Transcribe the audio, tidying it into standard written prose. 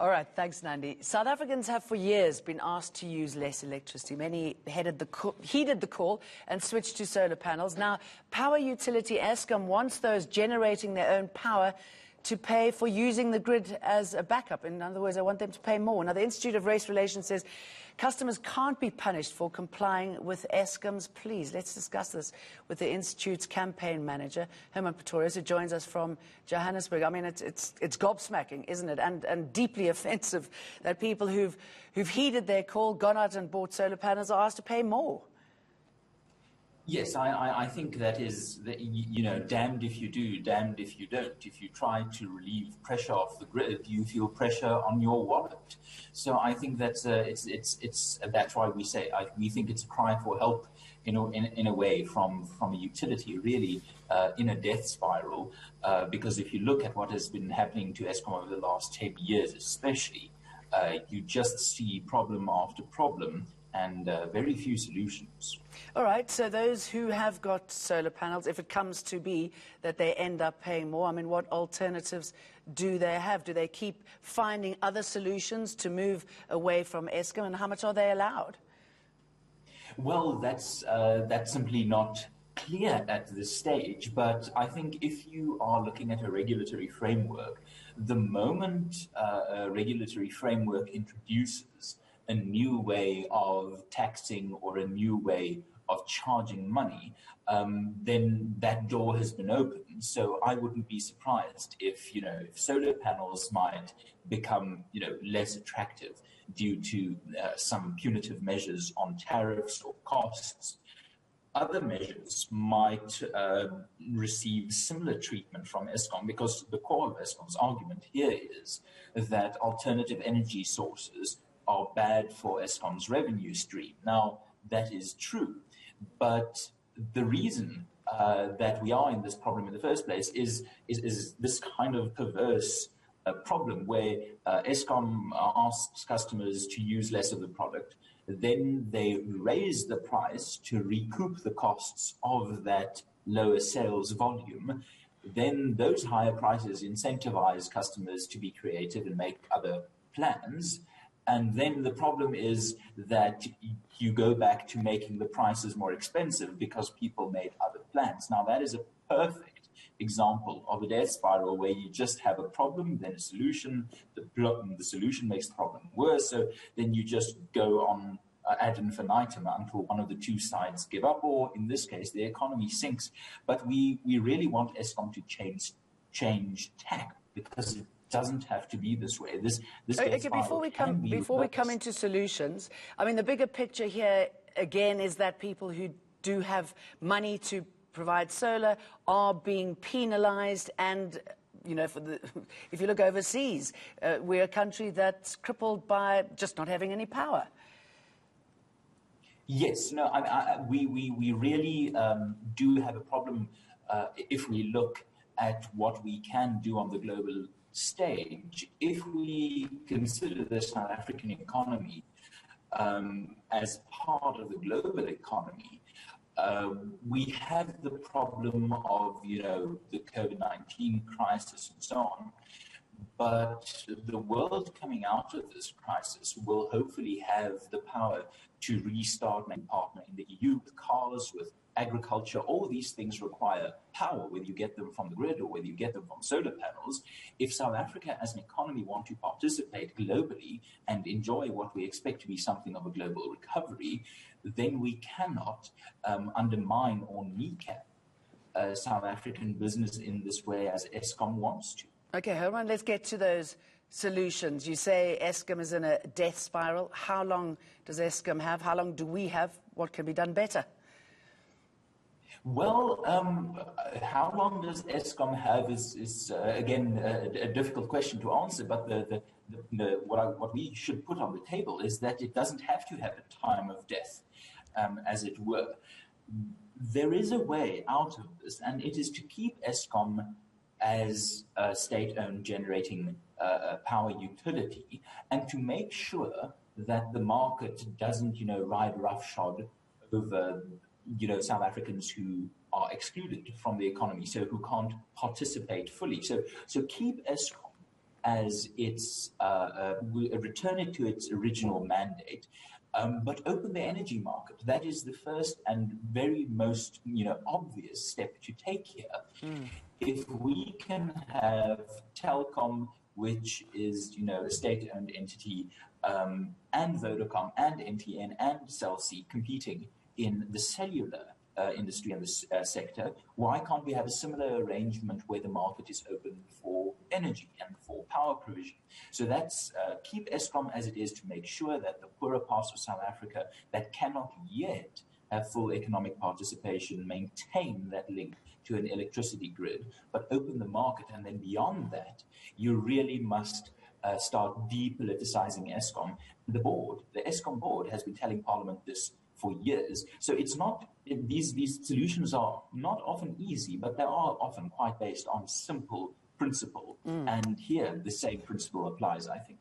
All right, thanks, Nandi. South Africans have for years been asked to use less electricity. Many heeded the call and switched to solar panels. Now, power utility Eskom wants those generating their own power to pay for using the grid as a backup. In other words, I want them to pay more. Now, the Institute of Race Relations says customers can't be punished for complying with Eskom's pleas. Let's discuss this with the Institute's campaign manager, Hermann Pretorius, who joins us from Johannesburg. I mean, it's gobsmacking, isn't it? And deeply offensive that people who've heeded their call, gone out and bought solar panels, are asked to pay more. Yes, I think that is, damned if you do, damned if you don't. If you try to relieve pressure off the grid, you feel pressure on your wallet. So I think that's that's why we say we think it's a cry for help, in a way from a utility, really, in a death spiral. Because if you look at what has been happening to Eskom over the last 10 years, especially, you just see problem after problem and very few solutions. All right, so those who have got solar panels, if it comes to be that they end up paying more, I mean, what alternatives do they have? Do they keep finding other solutions to move away from Eskom, and how much are they allowed? Well, that's simply not clear at this stage, but I think if you are looking at a regulatory framework, the moment a regulatory framework introduces a new way of taxing or a new way of charging money, then that door has been opened. So I wouldn't be surprised if solar panels might become less attractive due to some punitive measures on tariffs or costs. Other measures might receive similar treatment from Eskom, because the core of Eskom's argument here is that alternative energy sources are bad for Eskom's revenue stream. Now, that is true, but the reason that we are in this problem in the first place is this kind of perverse problem where Eskom asks customers to use less of the product, then they raise the price to recoup the costs of that lower sales volume. Then those higher prices incentivize customers to be creative and make other plans. And then the problem is that you go back to making the prices more expensive because people made other plans. Now, that is a perfect example of a death spiral where you just have a problem, then a solution. The solution makes the problem worse. So then you just go on ad infinitum until one of the two sides give up, or in this case, the economy sinks. But we really want Eskom to change tack, because it doesn't have to be this way. This okay, before we come into solutions, I mean, the bigger picture here again is that people who do have money to provide solar are being penalized, and if you look overseas, we're a country that's crippled by just not having any power. Yes, no, we really do have a problem if we look at what we can do on the global stage. If we consider the South African economy as part of the global economy, we have the problem of, the COVID-19 crisis and so on. But the world coming out of this crisis will hopefully have the power to restart and partner in the EU with cars, with agriculture. All these things require power, whether you get them from the grid or whether you get them from solar panels. If South Africa as an economy want to participate globally and enjoy what we expect to be something of a global recovery, then we cannot undermine or kneecap South African business in this way as Eskom wants to. Okay, Herman, let's get to those solutions. You say Eskom is in a death spiral. How long does Eskom have? How long do we have? What can be done better? Well, how long does Eskom have is again a difficult question to answer. But what we should put on the table is that it doesn't have to have a time of death, as it were. There is a way out of this, and it is to keep Eskom as a state-owned generating power utility, and to make sure that the market doesn't, ride roughshod over, South Africans who are excluded from the economy, so who can't participate fully. So keep Eskom as its return it to its original mandate, but open the energy market. That is the first and very most obvious step to take here. If we can have Telkom, which is a state-owned entity, and Vodacom and MTN and Cell C competing in the cellular industry and the sector, why can't we have a similar arrangement where the market is open for energy and for power provision? So that's keep Eskom as it is to make sure that the poorer parts of South Africa that cannot yet have full economic participation maintain that link to an electricity grid, but open the market. And then beyond that, you really must start depoliticizing Eskom. The Eskom board has been telling Parliament this for years. So it's not, these solutions are not often easy, but they are often quite based on simple principle. And here, the same principle applies, I think.